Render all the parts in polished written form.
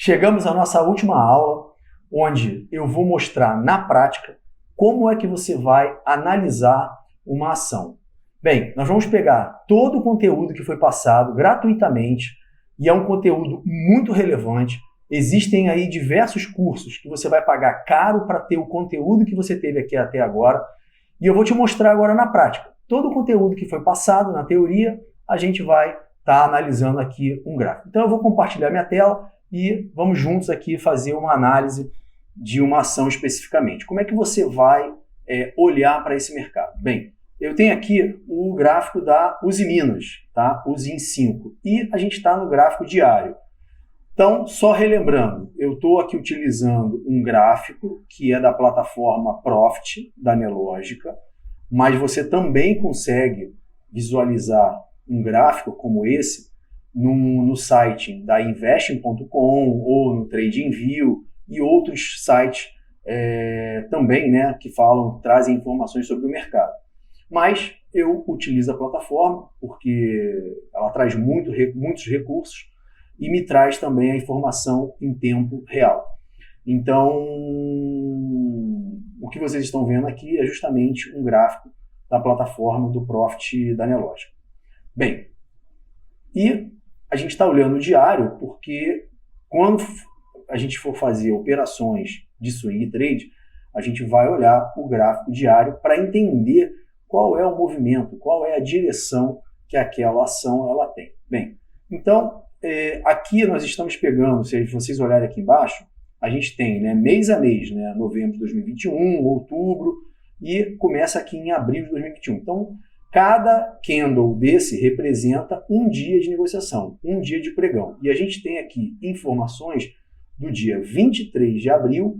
Chegamos à nossa última aula, onde eu vou mostrar na prática como é que você vai analisar uma ação. Bem, nós vamos pegar todo o conteúdo que foi passado gratuitamente, e é um conteúdo muito relevante. Existem aí diversos cursos que você vai pagar caro para ter o conteúdo que você teve aqui até agora, e eu vou te mostrar agora na prática. Todo o conteúdo que foi passado na teoria, a gente vai estar analisando aqui um gráfico. Então eu vou compartilhar minha tela e vamos juntos aqui fazer uma análise de uma ação especificamente. Como é que você vai olhar para esse mercado? Bem, eu tenho aqui o gráfico da Usiminas, tá? Usim 5, e a gente está no gráfico diário. Então, só relembrando, eu estou aqui utilizando um gráfico que é da plataforma Profit, da Nelogica, mas você também consegue visualizar um gráfico como esse no site da investing.com ou no TradingView e outros sites também, né, que trazem informações sobre o mercado. Mas eu utilizo a plataforma porque ela traz muitos recursos e me traz também a informação em tempo real. Então, o que vocês estão vendo aqui é justamente um gráfico da plataforma do Profit da Nelogica. Bem, e a gente está olhando o diário porque quando a gente for fazer operações de swing trade, a gente vai olhar o gráfico diário para entender qual é o movimento, qual é a direção que aquela ação ela tem. Bem, então, aqui nós estamos pegando, se vocês olharem aqui embaixo, a gente tem, né, mês a mês, né, novembro de 2021, outubro, e começa aqui em abril de 2021. Então, cada candle desse representa um dia de negociação, um dia de pregão. E a gente tem aqui informações do dia 23 de abril,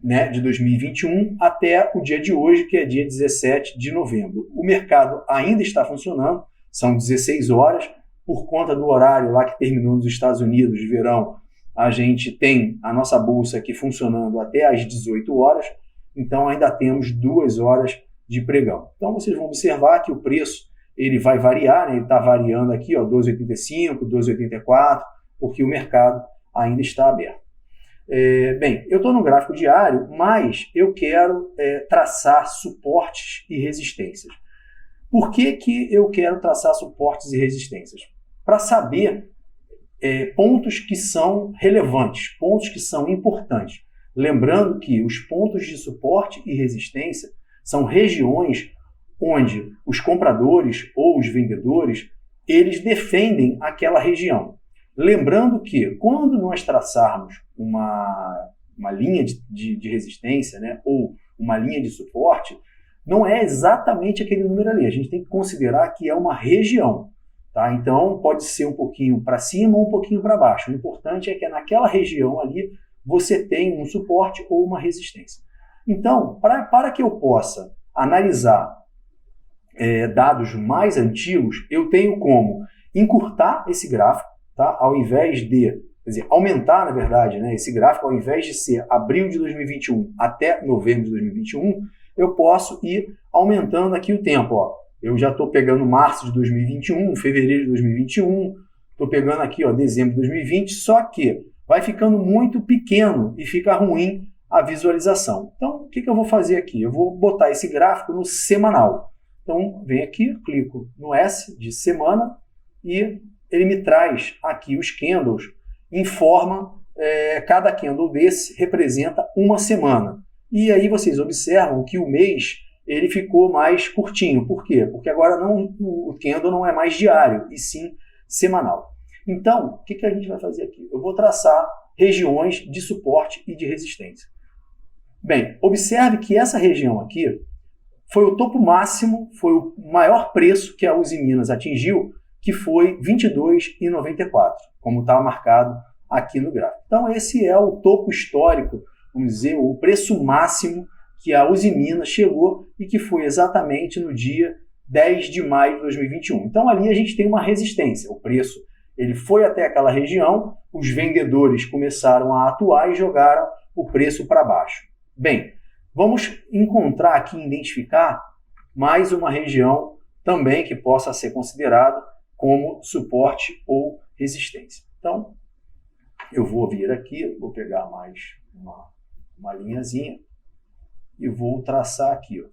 né, de 2021 até o dia de hoje, que é dia 17 de novembro. O mercado ainda está funcionando, são 16 horas, por conta do horário lá que terminou nos Estados Unidos de verão, a gente tem a nossa bolsa aqui funcionando até às 18 horas, então ainda temos 2 horas de pregão. Então vocês vão observar que o preço ele vai variar, né? Ele está variando aqui, 12,85, 12,84, porque o mercado ainda está aberto. Bem, eu estou no gráfico diário, mas eu quero traçar suportes e resistências. Por que eu quero traçar suportes e resistências? Para saber pontos que são relevantes, pontos que são importantes. Lembrando que os pontos de suporte e resistência são regiões onde os compradores ou os vendedores eles defendem aquela região. Lembrando que quando nós traçarmos uma linha de resistência, né, ou uma linha de suporte, não é exatamente aquele número ali. A gente tem que considerar que é uma região. Tá? Então, pode ser um pouquinho para cima ou um pouquinho para baixo. O importante é que naquela região ali você tem um suporte ou uma resistência. Então, para que eu possa analisar dados mais antigos, eu tenho como encurtar esse gráfico, tá? Ao invés de, quer dizer, aumentar, na verdade, né, esse gráfico, ao invés de ser abril de 2021 até novembro de 2021, eu posso ir aumentando aqui o tempo. Ó. Eu já estou pegando março de 2021, fevereiro de 2021, estou pegando aqui dezembro de 2020, só que vai ficando muito pequeno e fica ruim a visualização. Então, o que eu vou fazer aqui? Eu vou botar esse gráfico no semanal. Então, venho aqui, clico no S de semana e ele me traz aqui os candles em forma, cada candle desse representa uma semana. E aí vocês observam que o mês ele ficou mais curtinho. Por quê? Porque agora o candle não é mais diário, e sim semanal. Então, o que a gente vai fazer aqui? Eu vou traçar regiões de suporte e de resistência. Bem, observe que essa região aqui foi o topo máximo, foi o maior preço que a Usiminas atingiu, que foi R$ 22,94, como está marcado aqui no gráfico. Então, esse é o topo histórico, vamos dizer, o preço máximo que a Usiminas chegou e que foi exatamente no dia 10 de maio de 2021. Então, ali a gente tem uma resistência. O preço ele foi até aquela região, os vendedores começaram a atuar e jogaram o preço para baixo. Bem, vamos encontrar aqui, identificar mais uma região também que possa ser considerada como suporte ou resistência. Então, eu vou vir aqui, vou pegar mais uma linhazinha e vou traçar aqui, ó.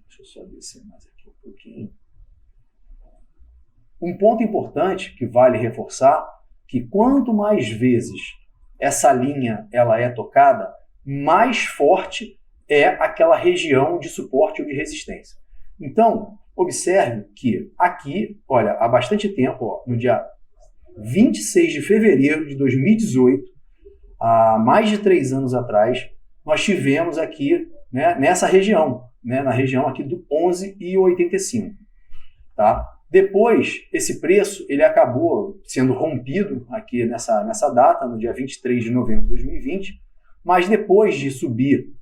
Deixa eu só descer mais aqui um pouquinho. Um ponto importante que vale reforçar, que quanto mais vezes essa linha ela é tocada, mais forte é aquela região de suporte ou de resistência. Então, observe que aqui, olha, há bastante tempo, ó, no dia 26 de fevereiro de 2018, há mais de 3 anos atrás, nós tivemos aqui, né, nessa região, né, na região aqui do 11,85. Tá? Depois, esse preço ele acabou sendo rompido aqui nessa data, no dia 23 de novembro de 2020, mas depois de subir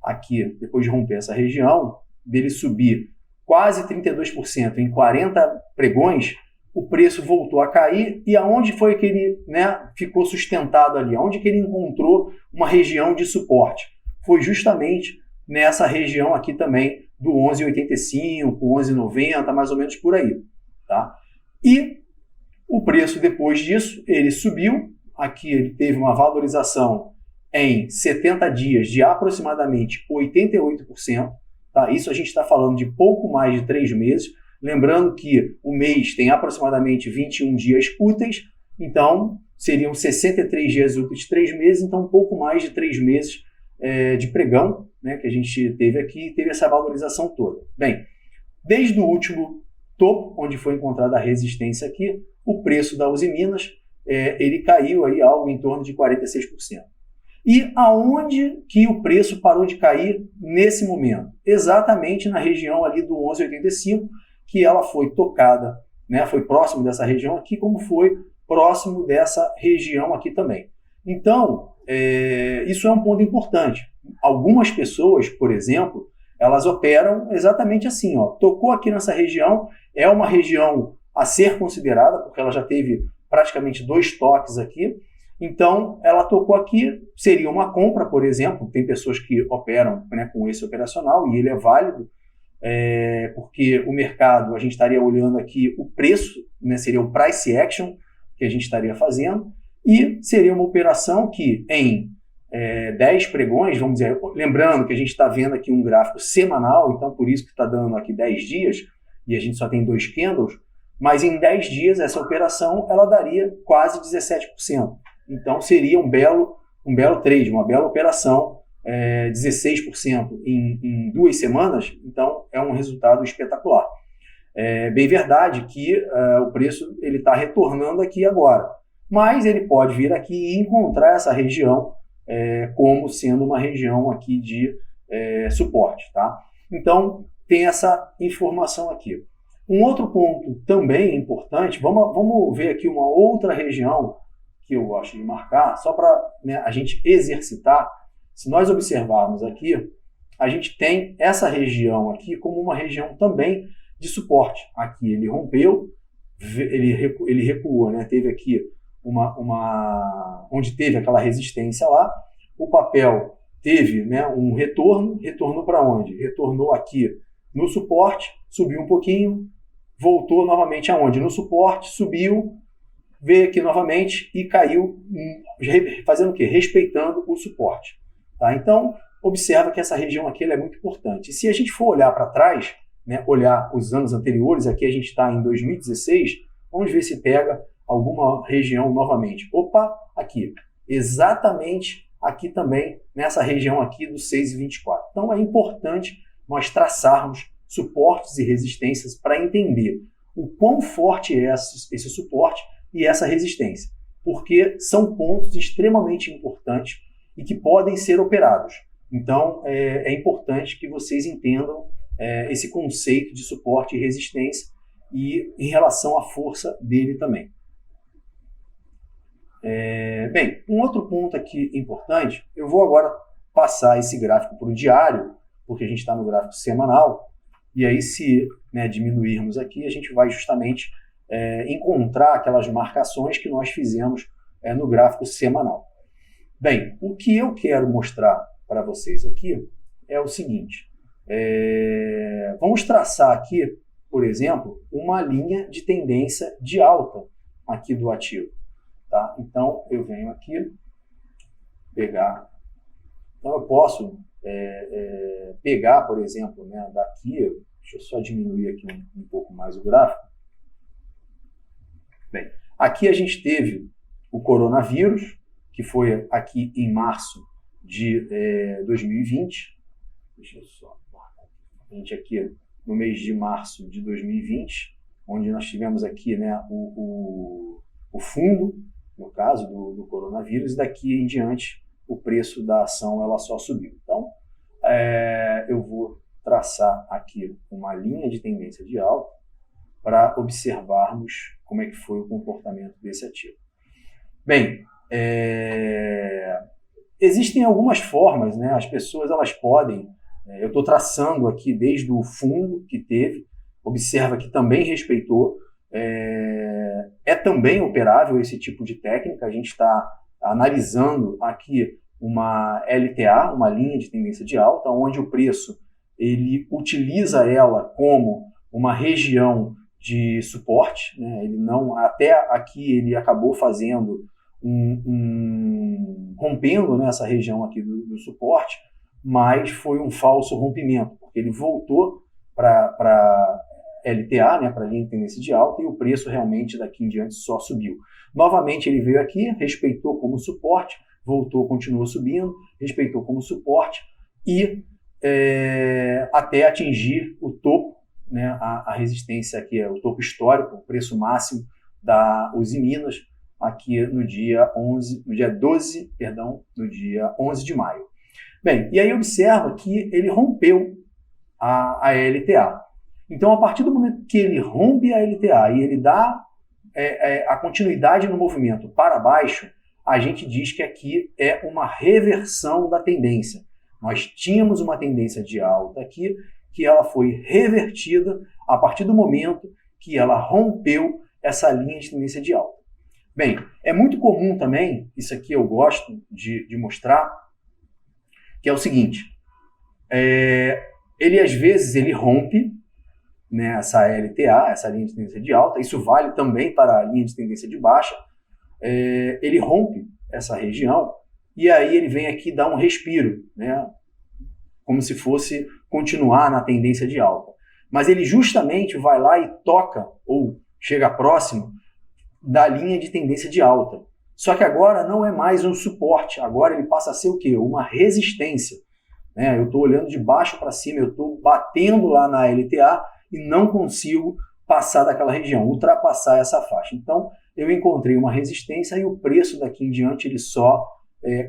aqui, depois de romper essa região, dele subir quase 32% em 40 pregões, o preço voltou a cair. E aonde foi que ele, né, ficou sustentado ali? Aonde que ele encontrou uma região de suporte? Foi justamente nessa região aqui também do 11,85, 11,90, mais ou menos por aí. Tá? E o preço depois disso, ele subiu. Aqui ele teve uma valorização em 70 dias de aproximadamente 88%. Tá? Isso a gente está falando de pouco mais de 3 meses. Lembrando que o mês tem aproximadamente 21 dias úteis, então seriam 63 dias úteis de 3 meses, então um pouco mais de 3 meses de pregão, né, que a gente teve aqui, teve essa valorização toda. Bem, desde o último topo, onde foi encontrada a resistência aqui, o preço da Usiminas, ele caiu aí algo em torno de 46%. E aonde que o preço parou de cair nesse momento? Exatamente na região ali do 11,85, que ela foi tocada, né, foi próximo dessa região aqui, como foi próximo dessa região aqui também. Então, isso é um ponto importante. Algumas pessoas, por exemplo, elas operam exatamente assim, ó, tocou aqui nessa região, é uma região a ser considerada, porque ela já teve praticamente 2 toques aqui. Então, ela tocou aqui, seria uma compra, por exemplo. Tem pessoas que operam, né, com esse operacional e ele é válido, porque o mercado, a gente estaria olhando aqui o preço, né, seria o price action que a gente estaria fazendo, e seria uma operação que em 10 pregões, vamos dizer, lembrando que a gente está vendo aqui um gráfico semanal, então por isso que está dando aqui 10 dias, e a gente só tem 2 candles, mas em 10 dias essa operação ela daria quase 17%. Então seria um belo trade, uma bela operação, 16% em 2 semanas, então é um resultado espetacular. É bem verdade que o preço está retornando aqui agora, mas ele pode vir aqui e encontrar essa região como sendo uma região aqui de suporte. Tá? Então tem essa informação aqui. Um outro ponto também importante, vamos ver aqui uma outra região que eu gosto de marcar, só para, né, a gente exercitar. Se nós observarmos aqui, a gente tem essa região aqui como uma região também de suporte. Aqui ele rompeu, ele recuou, né? Teve aqui onde teve aquela resistência lá, o papel teve, né, um retornou para onde? Retornou aqui no suporte, subiu um pouquinho, voltou novamente aonde? No suporte, subiu, veio aqui novamente e caiu, fazendo o quê? Respeitando o suporte. Tá? Então, observa que essa região aqui ela é muito importante. E se a gente for olhar para trás, né, olhar os anos anteriores, aqui a gente está em 2016, vamos ver se pega alguma região novamente. Opa, aqui. Exatamente aqui também, nessa região aqui do 6,24. Então, é importante nós traçarmos suportes e resistências para entender o quão forte é esse suporte e essa resistência, porque são pontos extremamente importantes e que podem ser operados. Então, é importante que vocês entendam esse conceito de suporte e resistência e em relação à força dele também. Bem, um outro ponto aqui importante, eu vou agora passar esse gráfico para o diário, porque a gente está no gráfico semanal, e aí se, né, diminuirmos aqui, a gente vai justamente encontrar aquelas marcações que nós fizemos no gráfico semanal. Bem, o que eu quero mostrar para vocês aqui é o seguinte. Vamos traçar aqui, por exemplo, uma linha de tendência de alta aqui do ativo. Tá? Então, eu venho aqui, pegar. Então, eu posso pegar, por exemplo, né, daqui, deixa eu só diminuir aqui um pouco mais o gráfico. Bem, aqui a gente teve o coronavírus, que foi aqui em março de 2020. Deixa eu só marcar a gente aqui no mês de março de 2020, onde nós tivemos aqui, né, o fundo, no caso do coronavírus, e daqui em diante o preço da ação ela só subiu. Então, eu vou traçar aqui uma linha de tendência de alta para observarmos como é que foi o comportamento desse ativo. Bem, existem algumas formas, né? As pessoas elas podem, eu estou traçando aqui desde o fundo que teve, observa que também respeitou, também operável esse tipo de técnica, a gente está analisando aqui uma LTA, uma linha de tendência de alta, onde o preço ele utiliza ela como uma região de suporte, né? Ele não, até aqui ele acabou fazendo rompendo nessa região aqui do suporte, mas foi um falso rompimento, porque ele voltou para LTA, né, para a linha de tendência de alta, e o preço realmente daqui em diante só subiu. Novamente ele veio aqui, respeitou como suporte, voltou, continuou subindo, respeitou como suporte e até atingir o topo, né, a resistência aqui é o topo histórico, o preço máximo da Uzi Minas, aqui no dia 11 de maio. Bem, e aí observa que ele rompeu a LTA. Então, a partir do momento que ele rompe a LTA e ele dá a continuidade no movimento para baixo, a gente diz que aqui é uma reversão da tendência. Nós tínhamos uma tendência de alta aqui, que ela foi revertida a partir do momento que ela rompeu essa linha de tendência de alta. Bem, é muito comum também, isso aqui eu gosto de mostrar, que é o seguinte, ele às vezes ele rompe, né, essa LTA, essa linha de tendência de alta, isso vale também para a linha de tendência de baixa, ele rompe essa região e aí ele vem aqui dar um respiro, né, como se fosse continuar na tendência de alta. Mas ele justamente vai lá e toca, ou chega próximo, da linha de tendência de alta. Só que agora não é mais um suporte, agora ele passa a ser o quê? Uma resistência. Eu estou olhando de baixo para cima, eu estou batendo lá na LTA e não consigo passar daquela região, ultrapassar essa faixa. Então, eu encontrei uma resistência e o preço daqui em diante ele só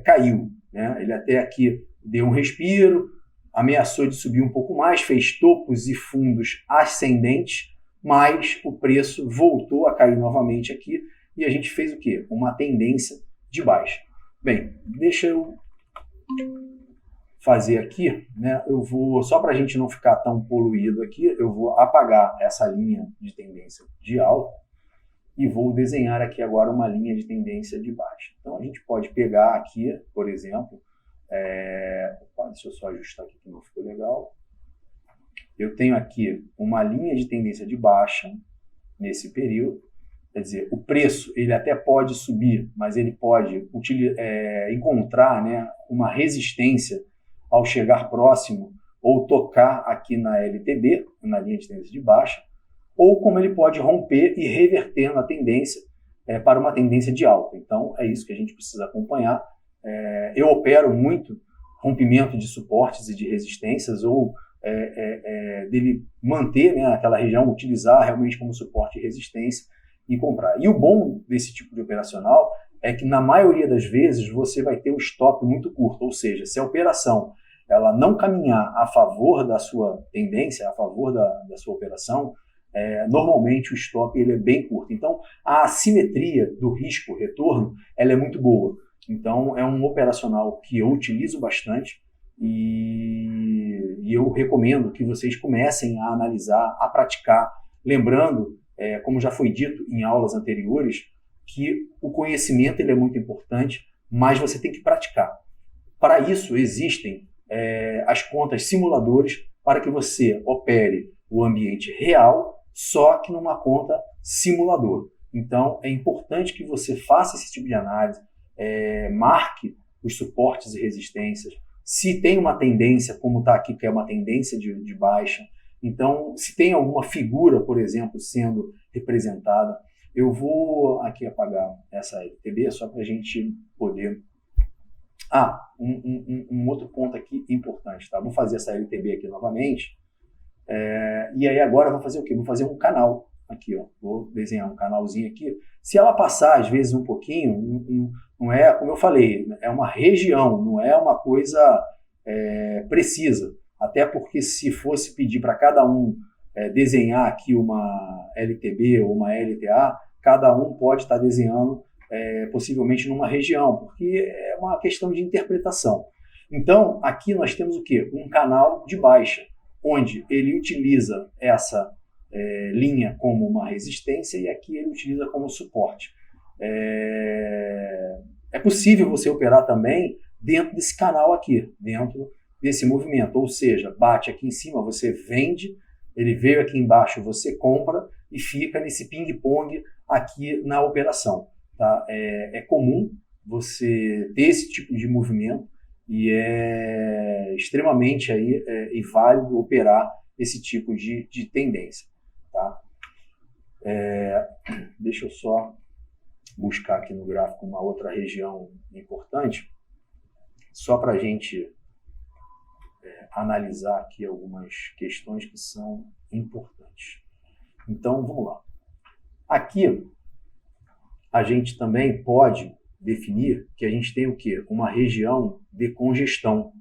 caiu. Né? Ele até aqui deu um respiro, ameaçou de subir um pouco mais, fez topos e fundos ascendentes, mas o preço voltou a cair novamente aqui e a gente fez o quê? Uma tendência de baixa. Bem, deixa eu fazer aqui, né? Eu vou, só para a gente não ficar tão poluído aqui, eu vou apagar essa linha de tendência de alta e vou desenhar aqui agora uma linha de tendência de baixa. Então a gente pode pegar aqui, por exemplo, deixa eu só ajustar aqui que não ficou legal. Eu tenho aqui uma linha de tendência de baixa nesse período, quer dizer, o preço ele até pode subir, mas ele pode encontrar, né, uma resistência ao chegar próximo ou tocar aqui na LTB, na linha de tendência de baixa, ou como ele pode romper e reverter na tendência para uma tendência de alta. Então é isso que a gente precisa acompanhar. Eu opero muito rompimento de suportes e de resistências ou dele manter, né, aquela região, utilizar realmente como suporte e resistência e comprar. E o bom desse tipo de operacional é que na maioria das vezes você vai ter um stop muito curto, ou seja, se a operação ela não caminhar a favor da sua tendência, a favor da sua operação, normalmente o stop ele é bem curto. Então a assimetria do risco-retorno ela é muito boa. Então é um operacional que eu utilizo bastante e eu recomendo que vocês comecem a analisar, a praticar, lembrando, como já foi dito em aulas anteriores, que o conhecimento ele é muito importante, mas você tem que praticar. Para isso existem as contas simuladores para que você opere o ambiente real, só que numa conta simulador. Então, é importante que você faça esse tipo de análise, marque os suportes e resistências. Se tem uma tendência, como está aqui, que é uma tendência de baixa, então, se tem alguma figura, por exemplo, sendo representada, eu vou aqui apagar essa LTB só para a gente poder... um outro ponto aqui importante, tá? Vou fazer essa LTB aqui novamente, e aí agora eu vou fazer o quê? Vou fazer um canal aqui, ó. Vou desenhar um canalzinho aqui. Se ela passar, às vezes, um pouquinho, não é, como eu falei, é uma região, não é uma coisa precisa. Até porque se fosse pedir para cada um desenhar aqui uma LTB ou uma LTA, cada um pode estar desenhando possivelmente numa região, porque é uma questão de interpretação. Então, aqui nós temos o quê? Um canal de baixa, onde ele utiliza essa linha como uma resistência e aqui ele utiliza como suporte. É possível você operar também dentro desse canal aqui, dentro desse movimento, ou seja, bate aqui em cima, você vende, ele veio aqui embaixo, você compra e fica nesse ping-pong aqui na operação. Tá? É comum você ter esse tipo de movimento e é extremamente e válido operar esse tipo de tendência. Tá? Deixa eu só buscar aqui no gráfico uma outra região importante, só para a gente analisar aqui algumas questões que são importantes. Então, vamos lá. Aqui, a gente também pode definir que a gente tem o quê? Uma região de congestão.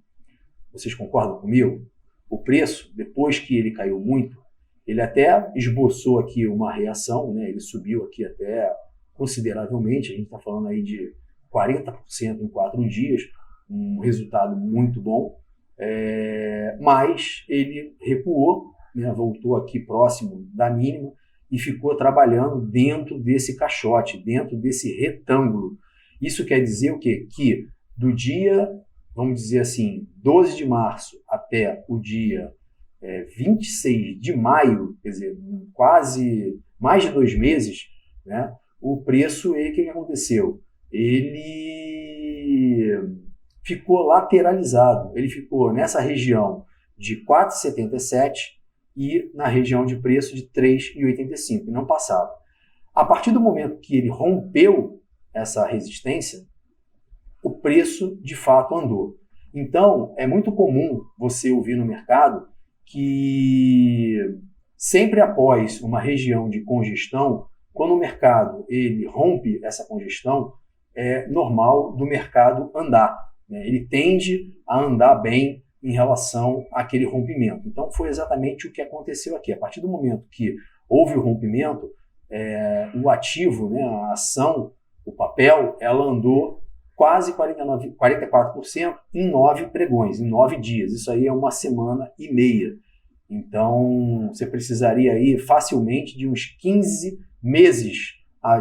Vocês concordam comigo? O preço, depois que ele caiu muito, ele até esboçou aqui uma reação, né? Ele subiu aqui até consideravelmente, a gente está falando aí de 40% em 4 dias, um resultado muito bom, mas ele recuou, né? Voltou aqui próximo da mínima e ficou trabalhando dentro desse caixote, dentro desse retângulo. Isso quer dizer o quê? Que do dia, vamos dizer assim, 12 de março até o dia 26 de maio, quer dizer, quase mais de 2 meses, né, o preço, o que aconteceu? Ele ficou lateralizado, ele ficou nessa região de 4,77 e na região de preço de 3,85, e não passava. A partir do momento que ele rompeu essa resistência, o preço de fato andou. Então, é muito comum você ouvir no mercado que sempre após uma região de congestão, quando o mercado ele rompe essa congestão, é normal do mercado andar, né? Ele tende a andar bem em relação àquele rompimento. Então, foi exatamente o que aconteceu aqui. A partir do momento que houve o rompimento, o ativo, né, a ação, o papel, ela andou quase 44% em 9 pregões, em 9 dias. Isso aí é 1 semana e meia. Então, você precisaria aí facilmente de uns 15 meses,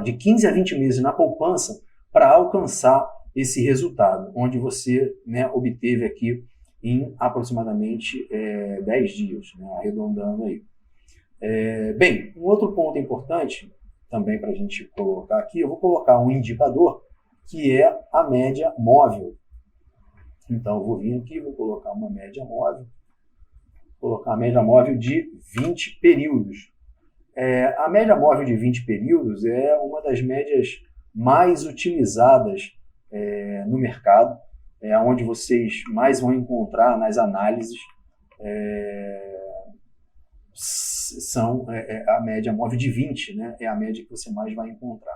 de 15 a 20 meses na poupança para alcançar esse resultado, onde você, né, obteve aqui em aproximadamente 10 dias, né, arredondando aí. Bem, um outro ponto importante também para a gente colocar aqui, eu vou colocar um indicador que é a média móvel. Então, eu vou vir aqui, vou colocar uma média móvel, colocar a média móvel de 20 períodos. A média móvel de 20 períodos é uma das médias mais utilizadas no mercado, onde vocês mais vão encontrar nas análises, são a média móvel de 20, né? É a média que você mais vai encontrar.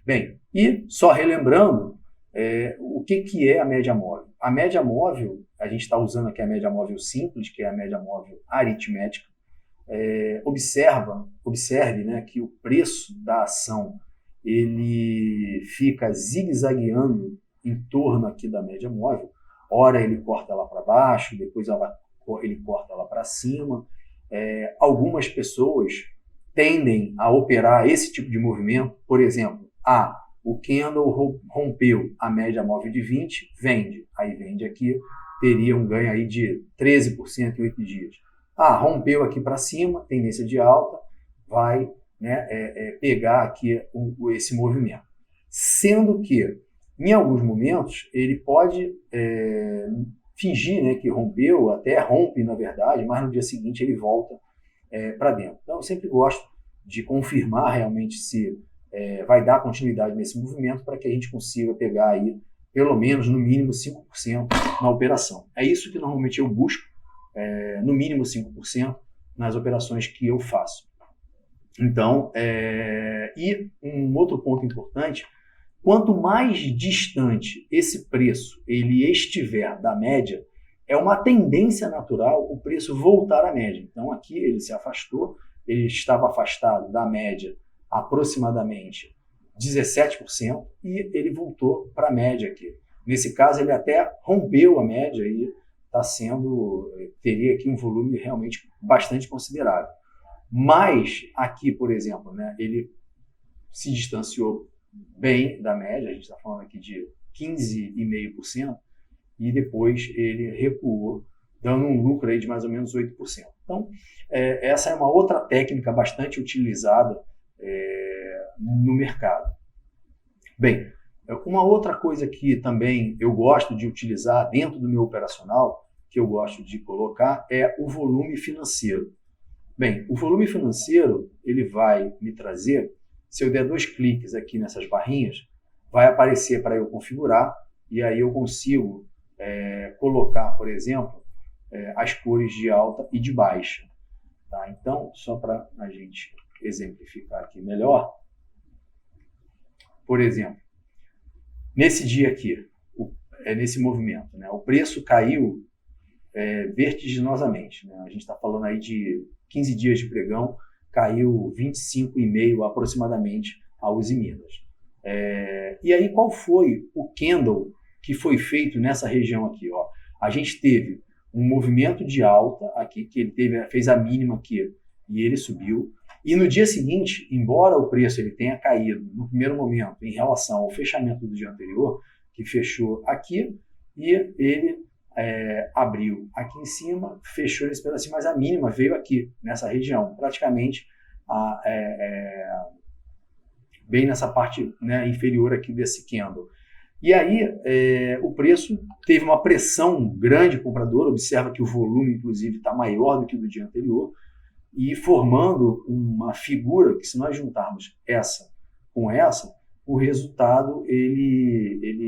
Bem, e só relembrando, o que é a média móvel? A média móvel, a gente está usando aqui a média móvel simples, que é a média móvel aritmética. Observe, né, que o preço da ação ele fica zigue-zagueando em torno aqui da média móvel. Ora ele corta lá para baixo, depois ele corta lá para cima. Algumas pessoas tendem a operar esse tipo de movimento. Por exemplo, o candle rompeu a média móvel de 20, vende. Aí vende aqui, teria um ganho aí de 13% em 8 dias. Rompeu aqui para cima, tendência de alta, vai né, pegar aqui esse movimento. Sendo que, em alguns momentos, ele pode fingir, né, que rompeu, até rompe, na verdade, mas no dia seguinte ele volta para dentro. Então, eu sempre gosto de confirmar realmente se vai dar continuidade nesse movimento para que a gente consiga pegar aí, pelo menos, no mínimo, 5% na operação. É isso que normalmente eu busco, no mínimo 5% nas operações que eu faço. Então, e um outro ponto importante, quanto mais distante esse preço ele estiver da média, é uma tendência natural o preço voltar à média. Então, aqui ele se afastou, ele estava afastado da média aproximadamente 17% e ele voltou para a média aqui. Nesse caso, ele até rompeu a média e teria aqui um volume realmente bastante considerável. Mas aqui, por exemplo, né, ele se distanciou bem da média, a gente está falando aqui de 15,5%, e depois ele recuou, dando um lucro aí de mais ou menos 8%. Então, essa é uma outra técnica bastante utilizada no mercado. Bem, uma outra coisa que também eu gosto de utilizar dentro do meu operacional, que eu gosto de colocar, é o volume financeiro. Bem, o volume financeiro, ele vai me trazer, se eu der 2 cliques aqui nessas barrinhas, vai aparecer para eu configurar, e aí eu consigo colocar, por exemplo, as cores de alta e de baixa. Tá? Então, só para a gente exemplificar aqui melhor, por exemplo, nesse dia aqui, nesse movimento, né, o preço caiu vertiginosamente. Né? A gente está falando aí de 15 dias de pregão, caiu 25,5% aproximadamente a Uzi Minas. E aí, qual foi o candle que foi feito nessa região aqui? Ó? A gente teve um movimento de alta aqui, que ele fez a mínima aqui e ele subiu. E no dia seguinte, embora o preço ele tenha caído no primeiro momento em relação ao fechamento do dia anterior, que fechou aqui, e ele abriu aqui em cima, fechou nesse pedacinho, mas a mínima veio aqui, nessa região, praticamente bem nessa parte, né, inferior aqui desse candle. E aí o preço teve uma pressão grande compradora, observa que o volume, inclusive, está maior do que o do dia anterior, e formando uma figura que, se nós juntarmos essa com essa, o resultado ele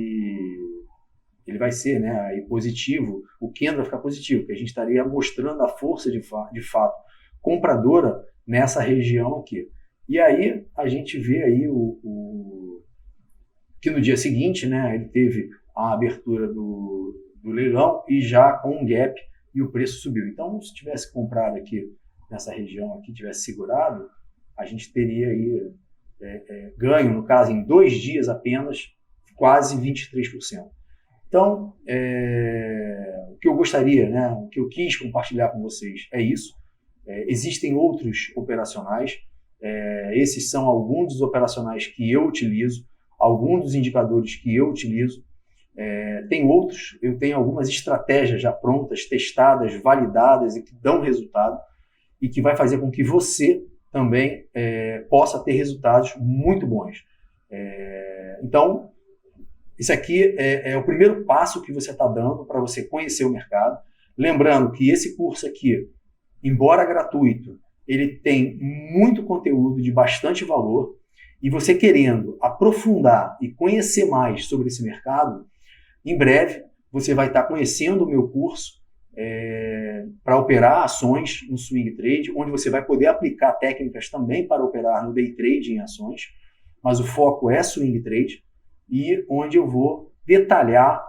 vai ser, né, aí positivo, o candle vai ficar positivo, porque a gente estaria mostrando a força de fato compradora nessa região aqui. E aí a gente vê aí que no dia seguinte, né, ele teve a abertura do leilão e já com um gap e o preço subiu. Então, se tivesse comprado aqui nessa região aqui, tivesse segurado, a gente teria aí ganho, no caso, em 2 dias apenas, quase 23%. Então, o que eu gostaria, né, o que eu quis compartilhar com vocês é isso. Existem outros operacionais, esses são alguns dos operacionais que eu utilizo, alguns dos indicadores que eu utilizo. Tem outros, eu tenho algumas estratégias já prontas, testadas, validadas e que dão resultado e que vai fazer com que você também possa ter resultados muito bons. Então, isso aqui é o primeiro passo que você está dando para você conhecer o mercado. Lembrando que esse curso aqui, embora gratuito, ele tem muito conteúdo de bastante valor, e você querendo aprofundar e conhecer mais sobre esse mercado, em breve você vai estar conhecendo o meu curso para operar ações no swing trade, onde você vai poder aplicar técnicas também para operar no day trade em ações, mas o foco é swing trade, e onde eu vou detalhar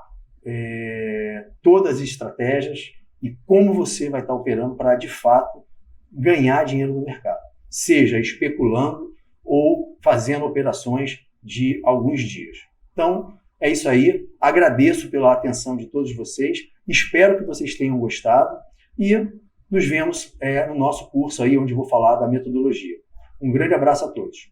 todas as estratégias e como você vai estar operando para, de fato, ganhar dinheiro no mercado, seja especulando ou fazendo operações de alguns dias. Então, é isso aí. Agradeço pela atenção de todos vocês. Espero que vocês tenham gostado e nos vemos no nosso curso aí, onde vou falar da metodologia. Um grande abraço a todos.